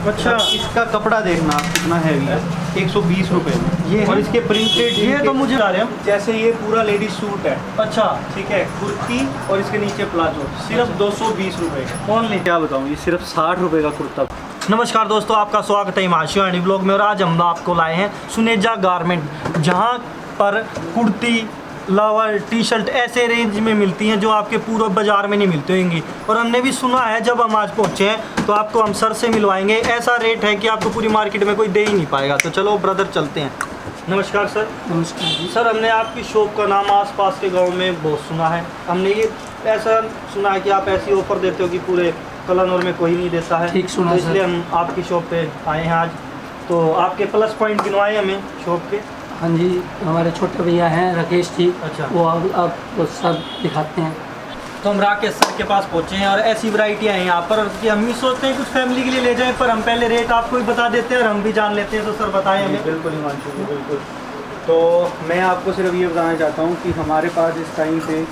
अच्छा, इसका कपड़ा देखना कितना हैवी है, 120 रुपए में ये, और इसके प्रिंटेड ये तो मुझे बता रहे हैं जैसे ये पूरा लेडीज सूट है। अच्छा, ठीक है, कुर्ती और इसके नीचे प्लाजो, सिर्फ 220 रुपए का ओनली। क्या बताऊँ, ये सिर्फ 60 रुपए का कुर्ता। नमस्कार दोस्तों, आपका स्वागत है हिमांशु एंड ब्लॉग में। और आज हम आपको लाए हैं सुनेजा गारमेंट, जहां पर कुर्ती, लोअर, टी शर्ट ऐसे रेंज में मिलती हैं जो आपके पूरे बाज़ार में नहीं मिलती होंगी। और हमने भी सुना है, जब हम आज पहुँचे हैं तो आपको हम सर से मिलवाएंगे। ऐसा रेट है कि आपको पूरी मार्केट में कोई दे ही नहीं पाएगा। तो चलो ब्रदर चलते हैं। नमस्कार सर। नमस्कार जी। सर, हमने आपकी शॉप का नाम आसपास के गाँव में बहुत सुना है। हमने ये ऐसा सुना है कि आप ऐसी ऑफ़र देते हो कि पूरे कलानौर में कोई नहीं देता है। ठीक सुना तो इसलिए हम आपकी शॉप पे आए हैं आज। तो आपके प्लस पॉइंट गिनवाए हमें शॉप के। हाँ जी, हमारे छोटे भैया हैं राकेश जी। अच्छा, वो आपको सब दिखाते हैं। तो हम राकेश सर के पास पहुँचे हैं और ऐसी वैरायटियाँ हैं यहाँ पर कि हम भी सोचते हैं कुछ फैमिली के लिए ले जाएं, पर हम पहले रेट आपको ही बता देते हैं और हम भी जान लेते हैं। तो सर बताएं हमें। बिल्कुल हिमांशु जी, बिल्कुल। तो मैं आपको सिर्फ ये बताना चाहता हूँ कि हमारे पास इस टाइम पे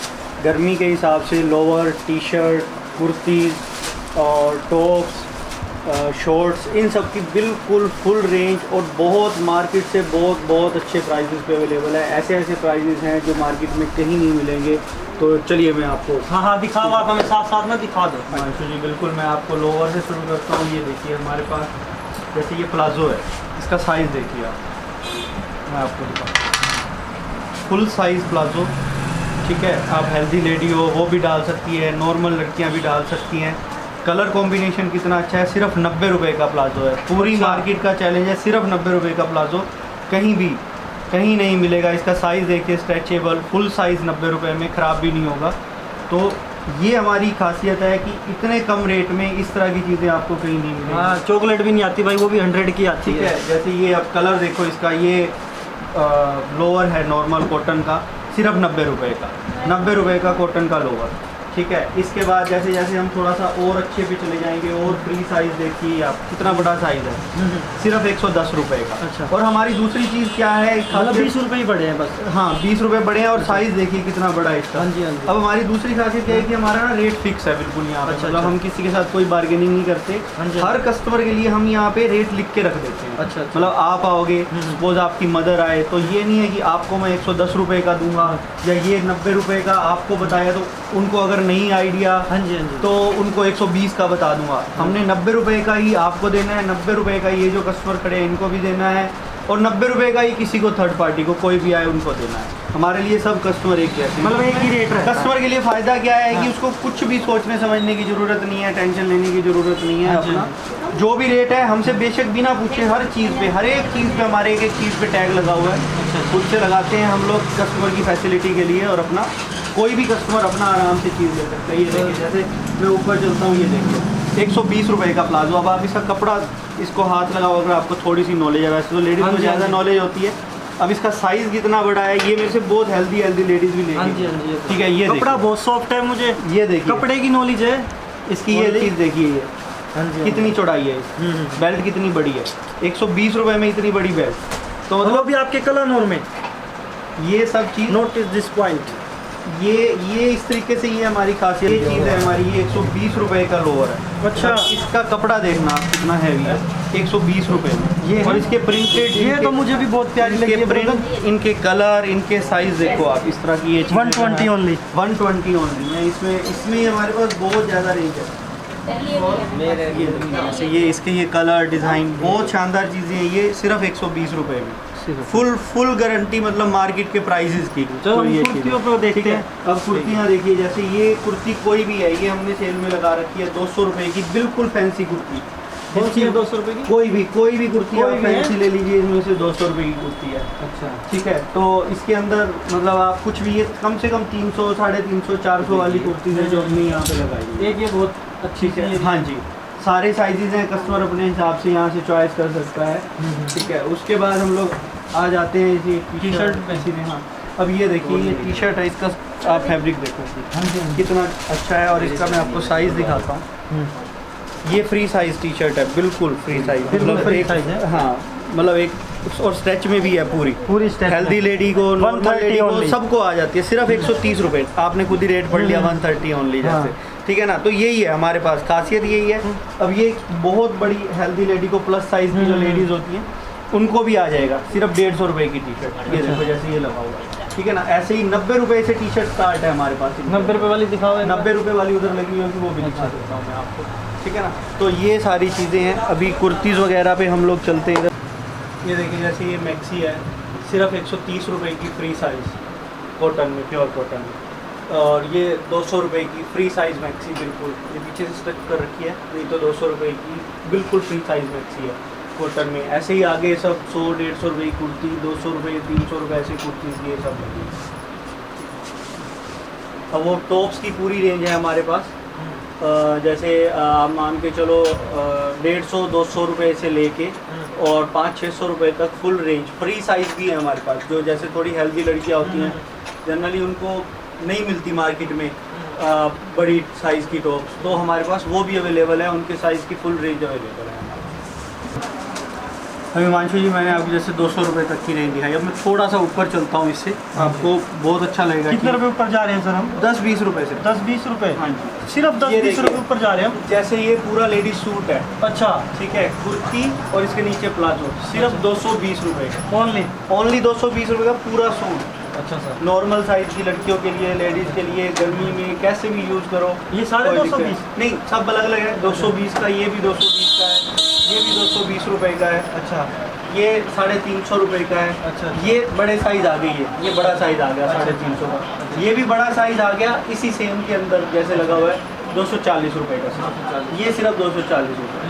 गर्मी के हिसाब से लोअर, टी शर्ट, कुर्तीज़ और टॉप्स, शॉर्ट्स, इन सब की बिल्कुल फुल रेंज और बहुत मार्केट से बहुत अच्छे प्राइसेस पे अवेलेबल है। ऐसे प्राइसेस हैं जो मार्केट में कहीं नहीं मिलेंगे। तो चलिए मैं आपको, हाँ दिखाओ, आप हमें साथ साथ में दिखा दो। हिमांशु जी बिल्कुल, मैं आपको लोअर से शुरू करता हूँ। ये देखिए हमारे पास, जैसे ये प्लाजो है, इसका साइज़ देखिए आप, मैं आपको दिखाऊँ। फुल साइज़ प्लाजो, ठीक है। आप हेल्दी लेडी हो वो भी डाल सकती है, नॉर्मल लड़कियां भी डाल सकती हैं। कलर कॉम्बिनेशन कितना अच्छा है, सिर्फ 90 रुपये का प्लाजो है। पूरी मार्केट का चैलेंज है, सिर्फ 90 रुपये का प्लाजो कहीं नहीं मिलेगा। इसका साइज़ देखिए, स्ट्रेचेबल, फुल साइज़ 90 रुपये में, ख़राब भी नहीं होगा। तो ये हमारी खासियत है कि इतने कम रेट में इस तरह की चीज़ें आपको कहीं नहीं मिलेंगी। हाँ, चॉकलेट भी नहीं आती भाई, वो भी 100 की आती ठीक है। जैसे ये अब कलर देखो इसका, ये लोअर है नॉर्मल कॉटन का, सिर्फ 90 रुपये का, 90 रुपये का कॉटन का लोअर, ठीक है। इसके बाद जैसे जैसे हम थोड़ा सा और अच्छे पे चले जाएंगे, और फ्री साइज़ देखिए आप, कितना बड़ा साइज़ है, सिर्फ 110 रुपये का। अच्छा। और हमारी दूसरी चीज़ क्या है, मतलब 20 रुपये ही बढ़े हैं बस। हाँ 20 रुपये बढ़े हैं, और साइज़ देखिए कितना बड़ा है इसका। हाँ जी, हाँ जी। अब हमारी दूसरी खासियत क्या है कि हमारा ना रेट फिक्स है बिल्कुल यहाँ पे। अच्छा, मतलब अच्छा। हम किसी के साथ कोई बार्गेनिंग नहीं करते। हाँ जी। हर कस्टमर के लिए हम यहाँ पे रेट लिख के रख देते हैं। अच्छा। मतलब आप आओगे, सपोज आपकी मदर आए, तो ये नहीं है कि आपको मैं 110 रुपये का दूंगा या ये 90 रुपये का आपको बताया, तो उनको अगर नहीं आइडिया, हाँ जी, हाँ जी, तो उनको 120 का बता दूंगा। हमने 90 रुपये का ही आपको देना है, 90 रुपये का ये जो कस्टमर खड़े हैं इनको भी देना है, और 90 रुपये का ही किसी को थर्ड पार्टी को कोई भी आए उनको देना है। हमारे लिए सब कस्टमर एक जैसे, मतलब एक ही रेट है। कस्टमर के लिए फ़ायदा क्या है कि उसको कुछ भी सोचने समझने की ज़रूरत नहीं है, टेंशन लेने की ज़रूरत नहीं है। अपना जो भी रेट है हमसे बेशक बिना पूछे हर चीज़ पे, हर एक चीज़ पे हमारे एक चीज़ पे टैग लगा हुआ है, खुद से लगाते हैं हम लोग कस्टमर की फैसिलिटी के लिए। और अपना कोई भी कस्टमर अपना आराम से चीज़ ले सकता है। ये देखिए, जैसे मैं ऊपर चलता हूँ, ये देखिए 120 रुपये का प्लाजो। अब आप इसका कपड़ा, इसको हाथ लगाओ, अगर आपको थोड़ी सी नॉलेज है, वैसे तो लेडीज़ को ज़्यादा नॉलेज होती है। अब इसका साइज़ कितना बड़ा है, ये मेरे से बहुत हेल्दी लेडीज़ भी हाँ जी, लेंगी। हाँ जी। ठीक है, ये कपड़ा बहुत सॉफ्ट है, मुझे ये देखिए कपड़े की नॉलेज है। इसकी, ये चीज़ देखिए, ये हाँ जी, कितनी चौड़ाई है, बेल्ट कितनी बड़ी है, 120 रुपये में इतनी बड़ी बेल्ट। तो मतलब मतलब भी आपके कलानौर में ये सब चीज़, नोटिस दिस पॉइंट। ये इस तरीके से, ये हमारी खासियत, ये चीज़ है हमारी। ये 120 रुपये का लोअर है। अच्छा। इसका कपड़ा देखना कितना हैवी है, 120 रुपये में ये और इसके प्रिंटेड, ये तो मुझे भी बहुत प्यारी लगी है। प्रिंट, इनके कलर, इनके साइज़ देखो आप, इस तरह की ये 120 ओनली, 120 ओनली है। इसमें हमारे पास बहुत ज़्यादा रेंज है। ये इसके ये कलर डिज़ाइन बहुत शानदार चीज़ें हैं। ये सिर्फ 120 रुपये में, फुल गारंटी, मतलब मार्केट के प्राइसेस की। चलो ये कुर्तियों पे देखते हैं। अब कुर्तियाँ देखिए, जैसे ये कुर्ती कोई भी है, ये हमने सेल में लगा रखी है 200 रुपये की, बिल्कुल फैंसी कुर्ती। कौन सी है 200 रुपये की? कोई भी कुर्ती कोई आप भी है? फैंसी ले लीजिए, इसमें से 200 रुपये की कुर्ती है। अच्छा, ठीक है। तो इसके अंदर मतलब आप कुछ भी, ये कम से कम 300, 350, 400 वाली कुर्ती है जो हमने यहाँ पे लगाई है। एक ये बहुत अच्छी ठीक है, चीज़ है। हाँ जी, सारे साइजेज हैं, कस्टमर अपने हिसाब से यहाँ से चॉइस कर सकता है। ठीक है। उसके बाद हम लोग आ जाते हैं इसी टी शर्ट पे सीधे। हाँ, अब ये देखिए, ये टी शर्ट है, इसका आप फैब्रिक देखो कितना अच्छा है, और इसका मैं आपको साइज़ दिखाता हूँ। ये फ्री साइज़ टी शर्ट है, बिल्कुल फ्री साइज़, बिल्कुल मतलब फ्री एक, साइज़ है। हाँ मतलब एक, और स्ट्रेच में भी है पूरी स्टेप हेल्दी लेडी को, नॉर्मल लेडी को, सबको आ जाती है। सिर्फ 130 रुपये, आपने खुद ही रेट पढ़ लिया, 130 ओनली। जैसे ठीक है ना। तो यही है हमारे पास, खासियत यही है। अब ये बहुत बड़ी हेल्दी लेडी को प्लस साइज़ की जो लेडीज़ होती हैं उनको भी आ जाएगा सिर्फ 150 रुपये की टी शर्ट। ये देखो जैसे ये लगा हुआ है, ठीक है ना। ऐसे ही 90 रुपये से टी शर्ट स्टार्ट है हमारे पास। 90 रुपये वाली दिखाओ। 90 रुपये वाली उधर लगी हुई होगी, वो भी दिखा देता हूँ मैं आपको, ठीक है ना। तो ये सारी चीज़ें हैं। अभी कुर्तीज़ वगैरह पे हम लोग चलते हैं। ये देखिए जैसे ये मैक्सी है, सिर्फ 130 रुपये की फ्री साइज़ कॉटन में, प्योर कॉटन में। और ये 200 रुपये की फ्री साइज़ मैक्सी, बिल्कुल ये पीछे से स्टिक कर रखी है, नहीं तो 200 रुपये की बिल्कुल फ्री साइज़ मैक्सी है कॉटन में। ऐसे ही आगे सब 100-150 रुपये की कुर्ती, 200 रुपये, 300 रुपये ऐसी कुर्तीज़ ये सब लगी। अब वो टॉप्स की पूरी रेंज है हमारे पास। जैसे आप मान के चलो 150-200 रुपये से लेके और 500-600 रुपये तक फुल रेंज फ्री साइज़ भी है हमारे पास। जो जैसे थोड़ी हेल्दी लड़कियाँ होती हैं, जनरली उनको नहीं मिलती मार्केट में बड़ी साइज़ की टॉप्स, तो हमारे पास वो भी अवेलेबल है। उनके साइज़ की फुल रेंज अवेलेबल है हमारे पास। अभी हिमांशु जी मैंने आपको जैसे 200 रुपये तक की रेंज दिखाई। अब मैं थोड़ा सा ऊपर चलता हूँ, इससे आपको बहुत अच्छा लगेगा। कितने रुपए ऊपर जा रहे हैं सर हम? 10-20 रुपये से। 10-20 रुपये? हाँ जी, सिर्फ ये 10-20 रुपये ऊपर जा रहे हैं हम। जैसे ये पूरा लेडीज सूट है, अच्छा, ठीक है, कुर्ती और इसके नीचे प्लाजो, सिर्फ 220 रुपये का। ओनली 220 रुपये का पूरा सूट। अच्छा सर। नॉर्मल साइज़ की लड़कियों के लिए, लेडीज़ के लिए, गर्मी में कैसे भी यूज़ करो। ये साढ़े कोई 220? दिक्कत नहीं, सब अलग अलग है। 220 का, ये भी 220 का है, ये भी 220 रुपये का है। अच्छा, ये 350 रुपये का है। अच्छा। ये बड़े साइज़ आ गई है, ये बड़ा साइज़ आ गया 350 का। ये भी बड़ा साइज़ आ गया इसी सेम के अंदर जैसे लगा हुआ है, 240 रुपये का सिर्फ। ये सिर्फ 240 रुपये।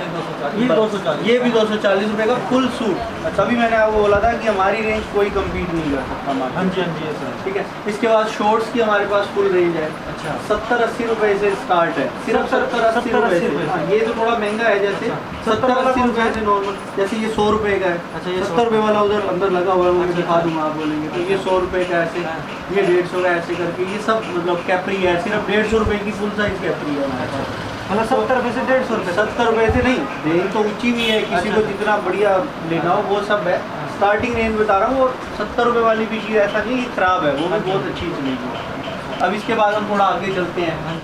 ये 240? ये भी 240 रुपये का फुल सूट। तभी मैंने आपको बोला था कि हमारी रेंज कोई कम्पीट नहीं कर सकता हमारे। हाँ जी, हाँ जी सर। ठीक है। इसके बाद शॉर्ट्स की हमारे पास फुल रेंज है। अच्छा, 70-80 रुपये से स्टार्ट है, सिर्फ 70-80 रुपये से। हाँ, ये तो थोड़ा महंगा है, जैसे 70-80 रुपये से नॉर्मल। जैसे ये 100 रुपये का है। अच्छा, ये 70 रुपये वाला उधर अंदर लगा हुआ है, मैं दिखा दूँगा, आप बोलेंगे तो ये 100 रुपये का ऐसे, ये 150 का ऐसे करके, ये सब मतलब कैपरी है। सिर्फ 150 रुपये की फुल साइज़ कैपरी है हमारे पास। मतलब 70 रुपये से 150 रुपये? 70 रुपये से नहीं, रेंज तो ऊंची भी है, किसी को जितना बढ़िया लेना हो वो सब है। स्टार्टिंग रेंज बता रहा हूँ, वो 70 रुपये वाली भी चीज़ ऐसा नहीं कि ख़राब है, वो भी बहुत अच्छी चलेगी। अब इसके बाद हम थोड़ा आगे चलते हैं।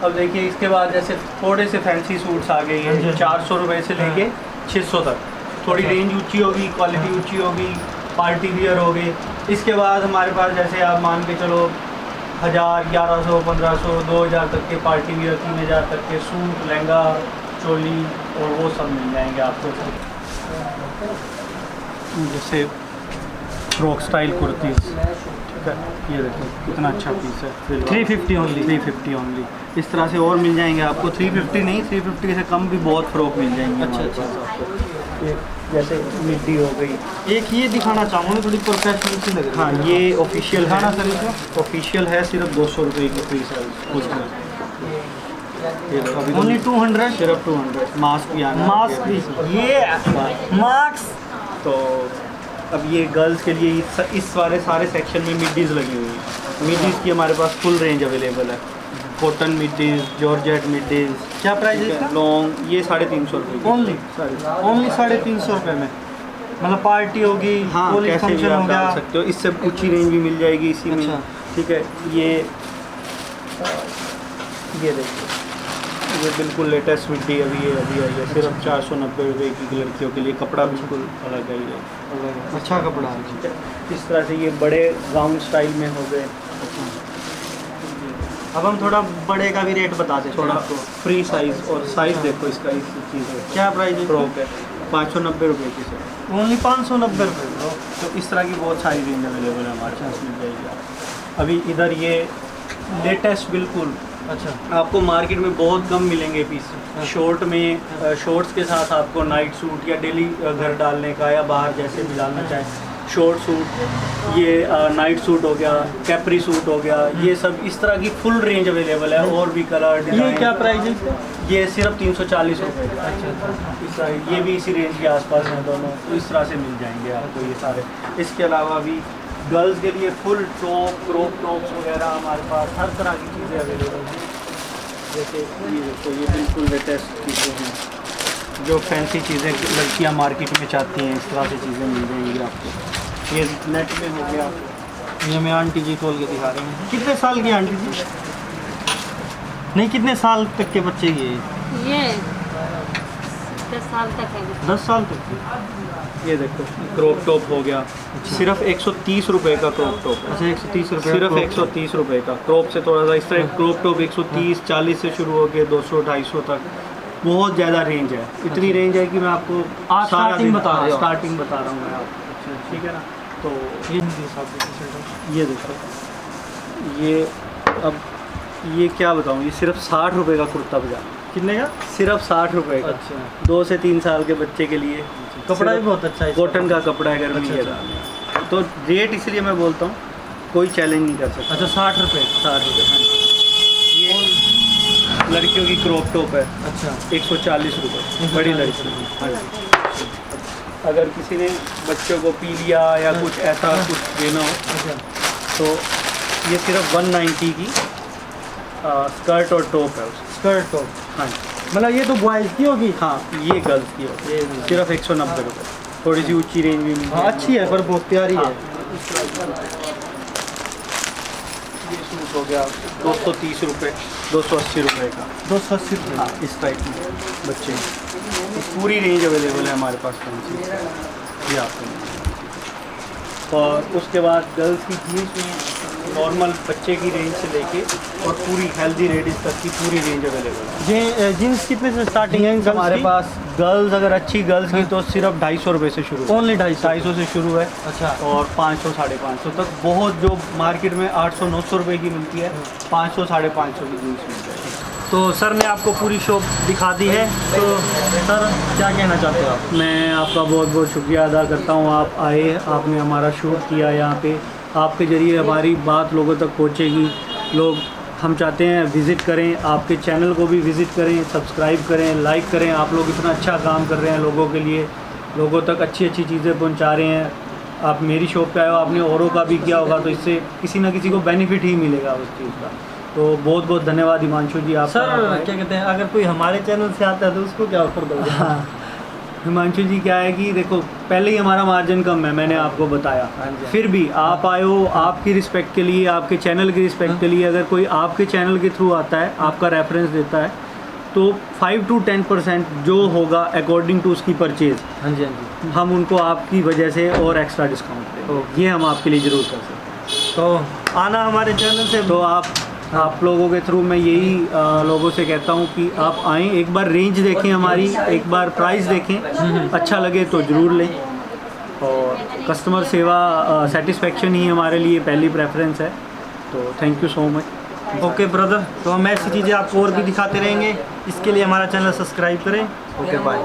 अब देखिए इसके बाद जैसे थोड़े से फैंसी सूट्स आ गए हैं, 400 रुपये से लेके 600 तक। थोड़ी रेंज ऊँची होगी, क्वालिटी ऊँची होगी, पार्टी वियर हो गई। इसके बाद हमारे पास जैसे आप मान के चलो 1000, 1100, 1500, 2000 तक के पार्टी वियर, 3000 तक के सूट, लहंगा, चोली और वो सब मिल जाएंगे आपको। जैसे फ्रॉक स्टाइल कुर्तीज़, ठीक है, ये देखो कितना अच्छा पीस है। 350 ओनली? 350 ओनली। इस तरह से और मिल जाएंगे आपको। 350 नहीं, 350 से कम भी बहुत फ्रॉक मिल जाएंगे। अच्छा, हमारे अच्छा, पास आपको। ये जैसे मिड्डी हो गई। एक ये दिखाना चाहूँगा, थोड़ी प्रोफेशनल सी लग रही है। हाँ, ये ऑफिशियल है। दिखाना सर इसको। ऑफिशियल है, सिर्फ 200 रुपये की फ्री साइज। ओनली 200? सिर्फ 200। मास्क भी आना। मास्क भी? ये मास्क। तो अब ये गर्ल्स के लिए इस सारे सेक्शन में मिडीज़ लगी हुई है। मिडीज़ की हमारे पास फुल रेंज अवेलेबल है। Cotton midis, georgette midis. क्या प्राइस है इसका? लॉन्ग ये 350 रुपये ओनली? ओनली 350 रुपये में? मतलब पार्टी होगी, हाँ, कॉलेज कैसे भी फंक्शन आप हो डाल गया। सकते हो। इससे ऊंची रेंज भी मिल जाएगी इसी में। अच्छा। ठीक है। ये देखिए, ये बिल्कुल लेटेस्ट मिड्डी अभी आई है, सिर्फ 490 रुपये की लड़कियों के लिए। कपड़ा बिल्कुल अलग है, अच्छा कपड़ा है। ठीक है। इस तरह से ये बड़े गाउन स्टाइल में हो गए। अब हम थोड़ा बड़े का भी रेट बता देते हैं थोड़ा आपको। फ्री साइज़, और साइज़ देखो इसका, इस चीज़ है। क्या प्राइस है? फ्रॉक है 590 रुपये की सर। ओनली 590 रुपये? तो इस तरह की बहुत सारी रेंज अवेलेबल है हमारे पास, मिल जाएगी आप। अभी इधर ये लेटेस्ट बिल्कुल, अच्छा, आपको मार्केट में बहुत कम मिलेंगे पीस। शॉर्ट में, शॉर्ट्स के साथ आपको नाइट सूट या डेली घर डालने का या बाहर जैसे भी डालना चाहें, शॉर्ट सूट, ये नाइट सूट हो गया, कैपरी सूट हो गया, ये सब इस तरह की फुल रेंज अवेलेबल है। और भी कलर ये डिज़ाइन। क्या प्राइस है इसका? ये सिर्फ 340 रुपये का। अच्छा, इस तरह ये भी इसी रेंज के आसपास हैं दोनों, तो इस तरह से मिल जाएंगे आपको ये सारे। इसके अलावा भी गर्ल्स के लिए फुल टॉप, क्रॉप टॉप्स वगैरह हमारे पास हर तरह की चीज़ें अवेलेबल हैं। जैसे ये देखो, ये बिल्कुल लेटेस्ट चीज़ें हैं, जो फैंसी चीज़ें लड़कियां मार्केट में चाहती हैं, इस तरह से चीज़ें मिल जाएंगी आपको। ये नेट में हो गया। ये मैं आंटी जी खोल के दिखा रही हूँ। कितने साल की आंटी जी? नहीं, कितने साल तक के बच्चे की है ये 10 साल तक है। 10 साल तक की? ये देखो क्रॉप टॉप हो गया, सिर्फ 130 रुपए का क्रॉप टॉप है। अच्छा, 130 रुपये सिर्फ 130 रुपए का। क्रॉप से थोड़ा सा इस तरह क्रॉप टॉप 130 40 से शुरू होकर 200 250 तक बहुत ज़्यादा रेंज है। इतनी रेंज है कि मैं आपको आज स्टार्टिंग बता रहे हो? स्टार्टिंग बता रहा हूँ मैं आपको। ठीक है ना। तो ये हिंदी हिसाब से टी-शर्ट है। ये देखो, ये अब ये क्या बताऊँ, ये सिर्फ 60 रुपए का कुर्ता पजामा, कितने का? सिर्फ 60 रुपए का। अच्छा, 2 से 3 साल के बच्चे के लिए कपड़ा भी बहुत अच्छा है इसका। कॉटन का कपड़ा है, गर्मी अच्छा, के अच्छा। दाम। तो रेट इसलिए मैं बोलता हूँ कोई चैलेंज नहीं कर सकता। अच्छा, 60 रुपये। 60 रुपये। हाँ, ये लड़कियों की क्रॉप टॉप है, अच्छा, 140 रुपये, बड़ी लड़की। हाँ जी। अगर किसी ने बच्चों को पी लिया या कुछ ऐसा कुछ देना हो अच्छा, तो ये सिर्फ 190 की स्कर्ट और टॉप है उसकी। Skirt top. हाँ जी। मतलब ये तो बॉयज़ की होगी। हाँ, ये गर्ल्स की होगी। ये सिर्फ 190 रुपये। थोड़ी सी ऊंची रेंज भी मिलती हाँ, अच्छी है पर बहुत प्यारी हाँ। है। ये सूट हो गया 230 रुपये, 280 रुपये का। 280 रुपये। हाँ, इस टाइप में बच्चे की। तो पूरी रेंज अवेलेबल है हमारे पास फैंसी। ये आपको और उसके बाद गर्ल्स की जीन्स में नॉर्मल बच्चे की रेंज से लेके और पूरी हेल्दी लेडीज़ तक की पूरी रेंज अवेलेबल है। जीन्स कितने से स्टार्टिंग है हमारे पास गर्ल्स, अगर अच्छी गर्ल्स की तो सिर्फ 250 रुपये से शुरू है। ओनली 250? 250 से शुरू है अच्छा, और 500 550 तक बहुत, जो मार्केट में 800 900 रुपये की मिलती है, 500 550 की जीन्स मिलती है। तो सर ने आपको पूरी शॉप दिखा दी है, तो सर क्या कहना चाहते हो आप? मैं आपका बहुत बहुत शुक्रिया अदा करता हूँ। आप आए, आपने हमारा शूट किया यहाँ पे, आपके ज़रिए हमारी बात लोगों तक पहुँचेगी। लोग, हम चाहते हैं विज़िट करें, आपके चैनल को भी विज़िट करें, सब्सक्राइब करें, लाइक करें। आप लोग इतना अच्छा काम कर रहे हैं लोगों के लिए, लोगों तक अच्छी अच्छी चीज़ें पहुँचा रहे हैं। आप मेरी शॉप पे आए हो, आपने औरों का भी किया होगा, तो इससे किसी ना किसी को बेनिफिट ही मिलेगा उस चीज़ का। तो बहुत बहुत धन्यवाद हिमांशु जी। आप सर क्या कहते हैं, अगर कोई हमारे चैनल से आता है तो उसको क्या ऑफर दोगे? हाँ, हिमांशु जी क्या है कि देखो, पहले ही हमारा मार्जिन कम है, मैंने आपको बताया। हाँ जी। फिर भी आप आए हो, आपकी रिस्पेक्ट के लिए, आपके चैनल की रिस्पेक्ट के लिए, अगर कोई आपके चैनल के थ्रू आता है, आपका रेफरेंस देता है, तो 5 to 10% जो होगा अकॉर्डिंग टू उसकी परचेज़, हाँ जी, हाँ जी। हम उनको आपकी वजह से और एक्स्ट्रा डिस्काउंट देंगे। ये हम आपके लिए ज़रूर कर सकते हैं। तो आना हमारे चैनल से। तो आप लोगों के थ्रू मैं यही लोगों से कहता हूँ कि आप आएँ, एक बार रेंज देखें हमारी, एक बार प्राइस देखें, अच्छा लगे तो ज़रूर लें। और कस्टमर सेवा सेटिस्फेक्शन ही हमारे लिए पहली प्रेफरेंस है। तो thank you so much. Okay brother, तो हम ऐसी चीज़ें आपको और भी दिखाते रहेंगे। इसके लिए हमारा चैनल सब्सक्राइब करें। Okay, bye.